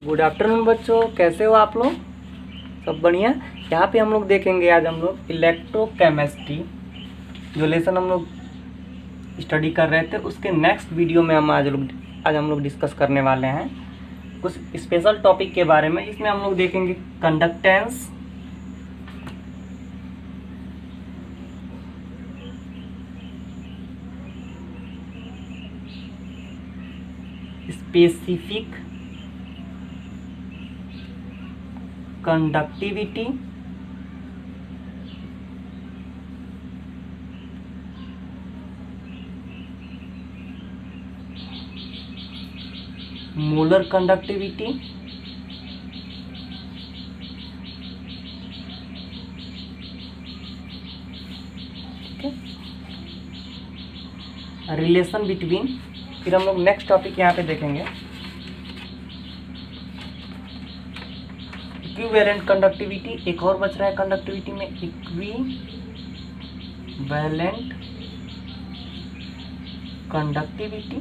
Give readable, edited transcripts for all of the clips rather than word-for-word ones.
Good afternoon बच्चों, कैसे हो आप लोग? सब बढ़िया। यहाँ पे हम लोग देखेंगे आज हम लोग इलेक्ट्रोकेमिस्ट्री जो लेसन हम लोग स्टडी कर रहे थे उसके नेक्स्ट वीडियो में आज हम लोग डिस्कस करने वाले हैं कुछ स्पेशल टॉपिक के बारे में, जिसमें हम लोग देखेंगे conductance, specific conductivity, molar conductivity, relation between, फिर हम लोग नेक्स्ट टॉपिक यहाँ पे देखेंगे इक्विवेलेंट कंडक्टिविटी। एक और बच रहा है कंडक्टिविटी में, इक्विवेलेंट कंडक्टिविटी।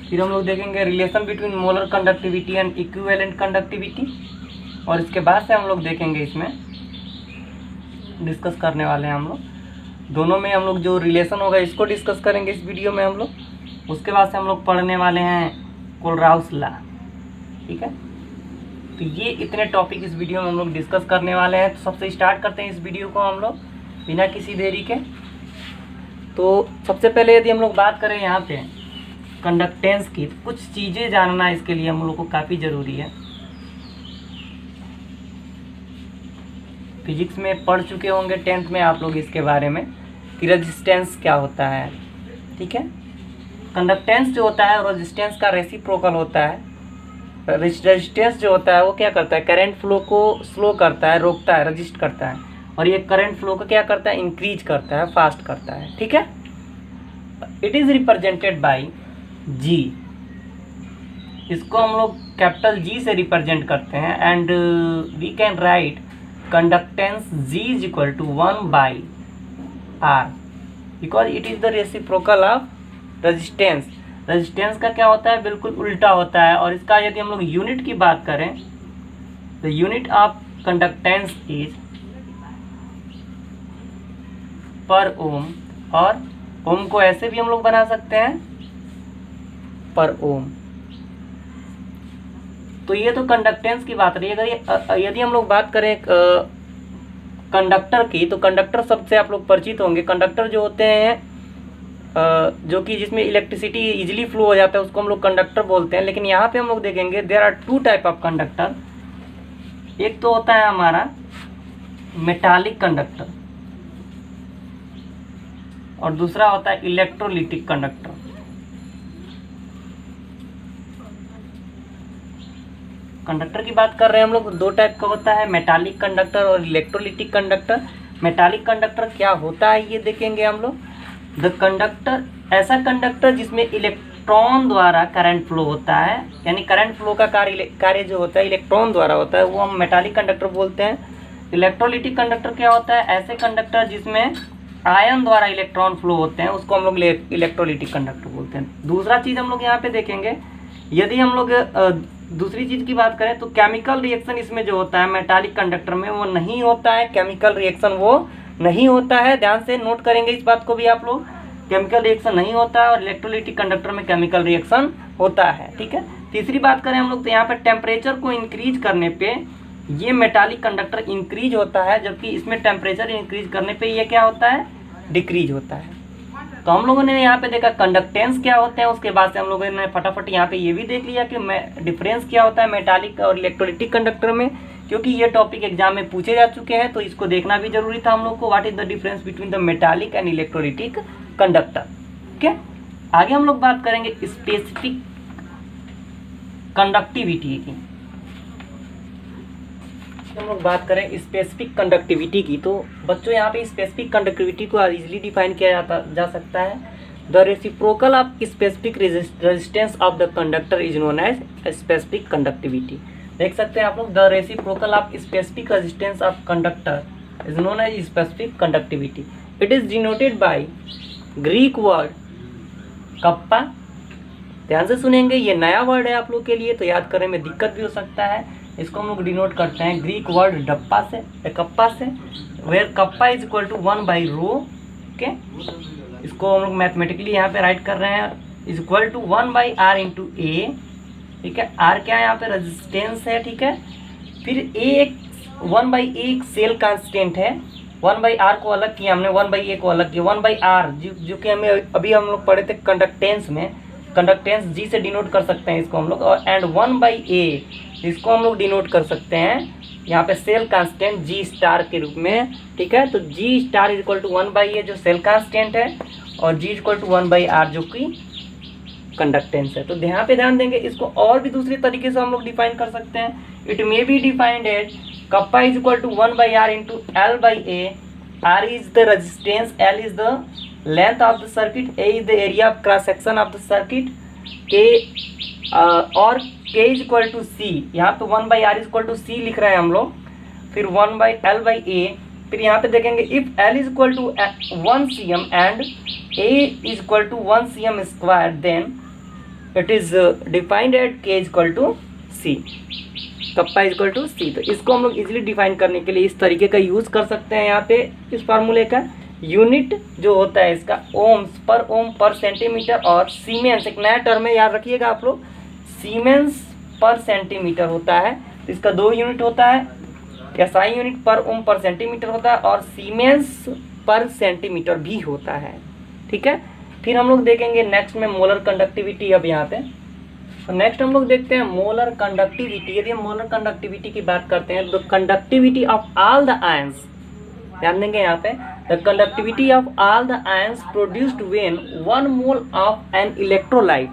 फिर हम लोग देखेंगे relation between molar conductivity and equivalent conductivity, और इसके बाद से हम लोग देखेंगे, इसमें डिस्कस करने वाले हैं हम लोग दोनों में हम लोग जो रिलेशन होगा इसको डिस्कस करेंगे इस वीडियो में हम लोग। उसके बाद से हम लोग पढ़ने वाले हैं कोलराउस लॉ, ठीक है। तो ये इतने टॉपिक इस वीडियो में हम लोग डिस्कस करने वाले हैं। तो सबसे स्टार्ट करते हैं इस वीडियो को हम लोग बिना किसी देरी के। तो सबसे पहले यदि हम लोग बात करें यहाँ पे कंडक्टेंस की, तो कुछ चीज़ें जानना इसके लिए हम लोग को काफ़ी ज़रूरी है। फिजिक्स में पढ़ चुके होंगे 10th में आप लोग इसके बारे में कि रेजिस्टेंस क्या होता है, ठीक है। कंडक्टेंस जो होता है रेजिस्टेंस का रेसिप्रोकल होता है। रेजिस्टेंस जो होता है वो क्या करता है, करंट फ्लो को स्लो करता है, रोकता है, रजिस्ट करता है, और ये करंट फ्लो को क्या करता है, इंक्रीज करता है, फास्ट करता है, ठीक है। It is represented by G, इसको हम लोग कैपिटल जी से रिप्रेजेंट करते हैं। And we can write conductance G is equal to 1/r because it is the reciprocal of resistance. Resistance का क्या होता है, बिल्कुल उल्टा होता है। और इसका यदि हम लोग यूनिट की बात करें तो यूनिट ऑफ कंडक्टेंस इज पर ओम, और ओम को ऐसे भी हम लोग बना सकते हैं पर ओम। तो ये तो कंडक्टेंस की बात रही है। अगर यदि हम लोग बात करें कंडक्टर की, तो कंडक्टर शब्द से आप लोग परिचित होंगे। कंडक्टर जो होते हैं जो कि जिसमें इलेक्ट्रिसिटी इजीली फ्लो हो जाता है उसको हम लोग कंडक्टर बोलते हैं। लेकिन यहाँ पे हम लोग देखेंगे there are 2 type of conductor. एक तो होता है हमारा मेटालिक कंडक्टर और दूसरा होता है इलेक्ट्रोलिटिक कंडक्टर। कंडक्टर की बात कर रहे हैं हम लोग, 2 टाइप का होता है, मेटालिक कंडक्टर और इलेक्ट्रोलिटिक कंडक्टर। मेटालिक कंडक्टर क्या होता है ये देखेंगे हम लोग। द कंडक्टर, ऐसा कंडक्टर जिसमें इलेक्ट्रॉन द्वारा करंट फ्लो होता है, यानी करंट फ्लो का कार्य जो होता है इलेक्ट्रॉन द्वारा होता है, वो हम मेटालिक कंडक्टर बोलते हैं। इलेक्ट्रोलिटिक कंडक्टर क्या होता है, ऐसे कंडक्टर जिसमें आयन द्वारा इलेक्ट्रॉन फ्लो होते हैं उसको हम लोग इलेक्ट्रोलिटिक कंडक्टर बोलते हैं। दूसरा चीज़ हम लोग यहाँ पे देखेंगे, यदि हम लोग दूसरी चीज़ की बात करें तो केमिकल रिएक्शन इसमें जो होता है मेटालिक कंडक्टर में वो नहीं होता है। केमिकल रिएक्शन वो नहीं होता है, ध्यान से नोट करेंगे इस बात को भी आप लोग। केमिकल रिएक्शन नहीं होता है और इलेक्ट्रोलिटिक कंडक्टर में केमिकल रिएक्शन होता है, ठीक है। तीसरी बात करें हम लोग तो यहाँ पर टेम्परेचर को इंक्रीज करने पे ये मेटालिक कंडक्टर इंक्रीज होता है, जबकि इसमें टेम्परेचर इंक्रीज करने पे ये क्या होता है, डिक्रीज होता है। तो हम लोगों ने यहाँ पे देखा कंडक्टेंस क्या होते हैं, उसके बाद से हम लोगों ने फटाफट यहाँ पे ये भी देख लिया कि डिफरेंस क्या होता है मेटालिक और इलेक्ट्रोलिटिक कंडक्टर में, क्योंकि ये टॉपिक एग्जाम में पूछे जा चुके हैं तो इसको देखना भी जरूरी था हम लोग को। What is the difference between the metallic and electrolytic conductor, ठीक है। आगे हम लोग बात करेंगे स्पेसिफिक कंडक्टिविटी की। हम लोग बात करें स्पेसिफिक कंडक्टिविटी की, तो बच्चों यहाँ पे स्पेसिफिक कंडक्टिविटी को इजीली डिफाइन किया जा सकता है। The reciprocal of specific resistance of the conductor is known as specific conductivity. देख सकते हैं आप लोग, the reciprocal of specific resistance of conductor is known as specific conductivity. It is denoted by Greek word kappa ध्यान से सुनेंगे, ये नया वर्ड है आप लोग के लिए तो याद करने में दिक्कत भी हो सकता है। इसको हम लोग डिनोट करते हैं ग्रीक वर्ड डप्पा से, कप्पा से, where kappa is equal to 1 rho. Okay, इसको हम लोग मैथमेटिकली यहाँ पे राइट कर रहे हैं, is equal to 1/r into A. ठीक है, आर क्या है यहाँ पे, रेजिस्टेंस है। ठीक है, फिर ए 1/a एक सेल कांस्टेंट है, 1/r को अलग किया हमने, 1/a को अलग किया, 1/r जो कि हमें अभी हम लोग पढ़े थे कंडक्टेंस में, कंडक्टेंस जी से डिनोट कर सकते हैं इसको हम लोग, और एंड 1/a इसको हम लोग डिनोट कर सकते हैं यहाँ पे सेल कांस्टेंट जी स्टार के रूप में। ठीक है, तो G star is equal to 1/a जो सेल कांस्टेंट है, और जी इज इक्वल टू 1/r जो कि कंडक्टेंस है। तो यहाँ पे ध्यान देंगे, इसको और भी दूसरे तरीके से हम लोग डिफाइन कर सकते हैं। It may be defined as kappa is equal to 1/r into L/a। R is the resistance, L is the length of the circuit, A is the area of cross section of the circuit, और K is equal to C। यहाँ पे 1/r is equal to C लिख रहे हैं हम लोग, फिर 1/L/a, फिर यहाँ पे देखेंगे if L is equal to 1 cm and A is equal to 1 cm square, then it is defined at K is equal to C, kappa is equal to C. तो इसको हम लोग इजीली डिफाइन करने के लिए इस तरीके का यूज़ कर सकते हैं। यहाँ पे इस फार्मूले का यूनिट जो होता है इसका ओम्स पर ओम पर सेंटीमीटर, और सीमेंस एक नया टर्म है, याद रखिएगा आप लोग, सीमेंस पर सेंटीमीटर होता है। तो इसका 2 यूनिट होता है, एसआई यूनिट पर ओम पर सेंटीमीटर होता है, और सीमेंस पर सेंटीमीटर भी होता है। ठीक है, फिर हम लोग देखेंगे नेक्स्ट में मोलर कंडक्टिविटी। अब यहाँ पे तो नेक्स्ट हम लोग देखते हैं मोलर कंडक्टिविटी। यदि हम मोलर कंडक्टिविटी की बात करते हैं तो conductivity of all the ions, ध्यान देंगे यहाँ पे, the conductivity of all the ions produced when 1 mole of an electrolyte,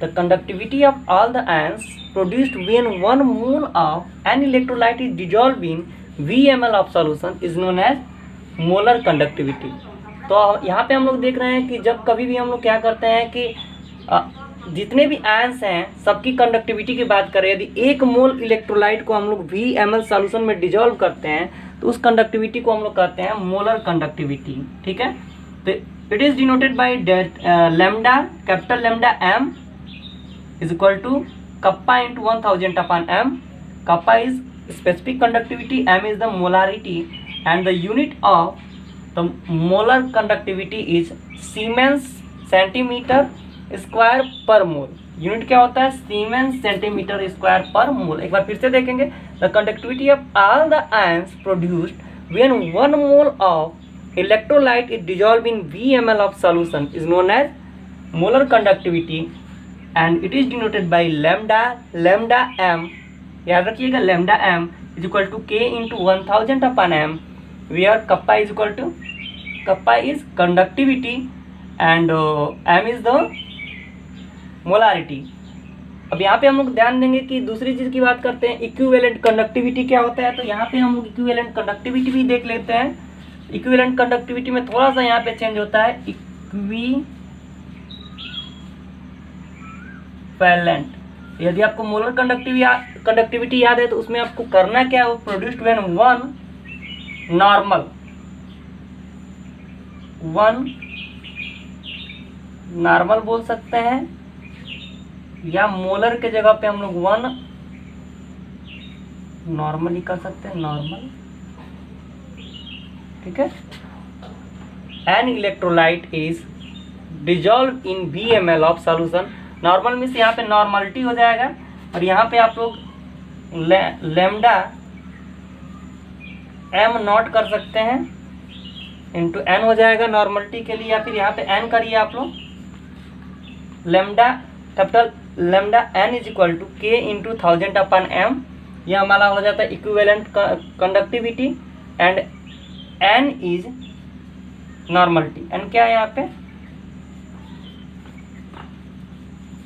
the conductivity of all the ions produced when 1 mole of an electrolyte is dissolve in VmL of solution is known as molar conductivity. तो यहाँ पे हम लोग देख रहे हैं कि जब कभी भी हम लोग क्या करते हैं कि जितने भी आयंस हैं सबकी कंडक्टिविटी की बात करें, यदि 1 मोल इलेक्ट्रोलाइट को हम लोग VmL सॉल्यूशन में डिजॉल्व करते हैं तो उस कंडक्टिविटी को हम लोग कहते हैं मोलर कंडक्टिविटी। ठीक है, तो it is denoted by lambda, capital lambda m is equal to kappa into 1000/m। Kappa is specific conductivity, m is the molarity, and the unit of the molar conductivity is siemens centimetre square per mole. Unit क्या होता है, siemens centimetre square per मोल। एक बार फिर से देखेंगे, the conductivity of all the ions produced when 1 mole of electrolyte is dissolve in VmL of solution is known as molar conductivity, and it is denoted by lambda m। याद रखिएगा, lambda m is equal to K into 1000/m, where kappa is equal to, kappa is conductivity and m is the molarity. अब यहाँ पे हम लोग ध्यान देंगे कि दूसरी चीज़ की बात करते हैं, इक्विवेलेंट कंडक्टिविटी क्या होता है। तो यहाँ पे हम लोग इक्विवेलेंट कंडक्टिविटी भी देख लेते हैं। इक्विवेलेंट कंडक्टिविटी में थोड़ा सा यहाँ पे चेंज होता है, इक्विवेलेंट। यदि आपको मोलर कंडक्टिविटी याद है तो उसमें आपको करना क्या है, प्रोड्यूस्ड व्हेन 1 नॉर्मल बोल सकते हैं, या मोलर के जगह पे हम लोग 1 नॉर्मल ही कर सकते हैं, नॉर्मल। ठीक है, N electrolyte is dissolve in VmL of solution. Normal means यहाँ पे नॉर्मलिटी हो जाएगा, और यहाँ पे आप लोग लैम्डा m नॉट कर सकते हैं, इंटू n हो जाएगा नॉर्मलिटी के लिए, या फिर यहाँ पे n करिए आप लोग, lambda capital lambda n is equal to K into 1000/m। यह हमारा हो जाता है equivalent conductivity, and n is normality. n क्या है यहाँ पे,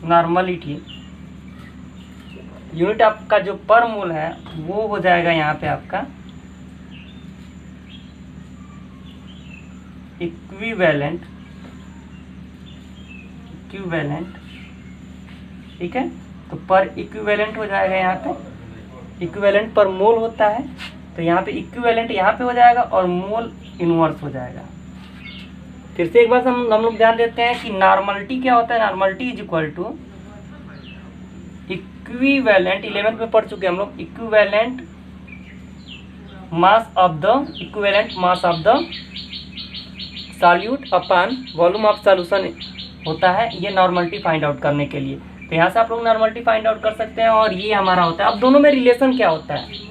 नॉर्मलिटी। यूनिट आपका जो पर मोल है वो हो जाएगा यहाँ पे आपका इक्विवेलेंट। ठीक है, तो पर इक्विवेलेंट हो जाएगा यहाँ पे, इक्विवेलेंट पर मोल होता है, तो यहाँ पे इक्विवेलेंट यहाँ पे हो जाएगा और मोल इनवर्स हो जाएगा। फिर से एक बार हम लोग ध्यान देते हैं कि नॉर्मलिटी क्या होता है। Normality is equal to equivalent, 11th में पढ़ चुके हैं हम लोग, equivalent mass of the solute upon volume of solution होता है, ये नॉर्मलिटी फाइंड आउट करने के लिए। तो यहाँ से आप लोग नॉर्मलिटी फाइंड आउट कर सकते हैं और ये हमारा होता है। अब दोनों में रिलेशन क्या होता है,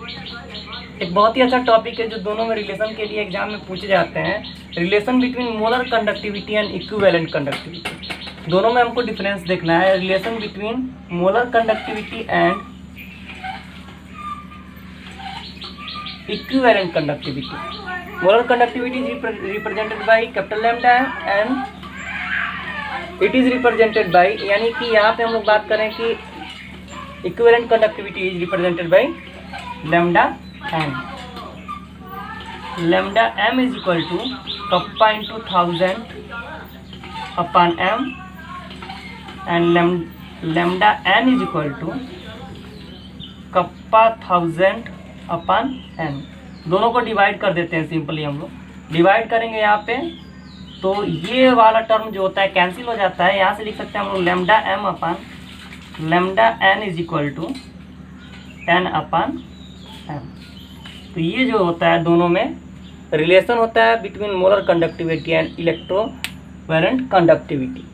एक बहुत ही अच्छा टॉपिक है जो दोनों में रिलेशन के लिए एग्जाम में पूछे जाते हैं। Relation between molar conductivity and equivalent conductivity, दोनों में हमको डिफरेंस देखना है। Relation between molar conductivity and equivalent conductivity. Molar conductivity is represented by capital lambda and it is represented by, यानी कि यहाँ पे हम लोग बात करें कि equivalent conductivity is represented by lambda m. Lambda m is equal to kappa into 1000 upon m and lambda n is equal to kappa 1000 upon n. दोनों को डिवाइड कर देते हैं सिंपली, हम लोग डिवाइड करेंगे यहाँ पे तो ये वाला टर्म जो होता है कैंसिल हो जाता है। यहाँ से लिख सकते हैं हम लोग lambda m upon lambda n is equal to n upon m. तो ये जो होता है दोनों में रिलेशन होता है between molar conductivity and electrovalent conductivity.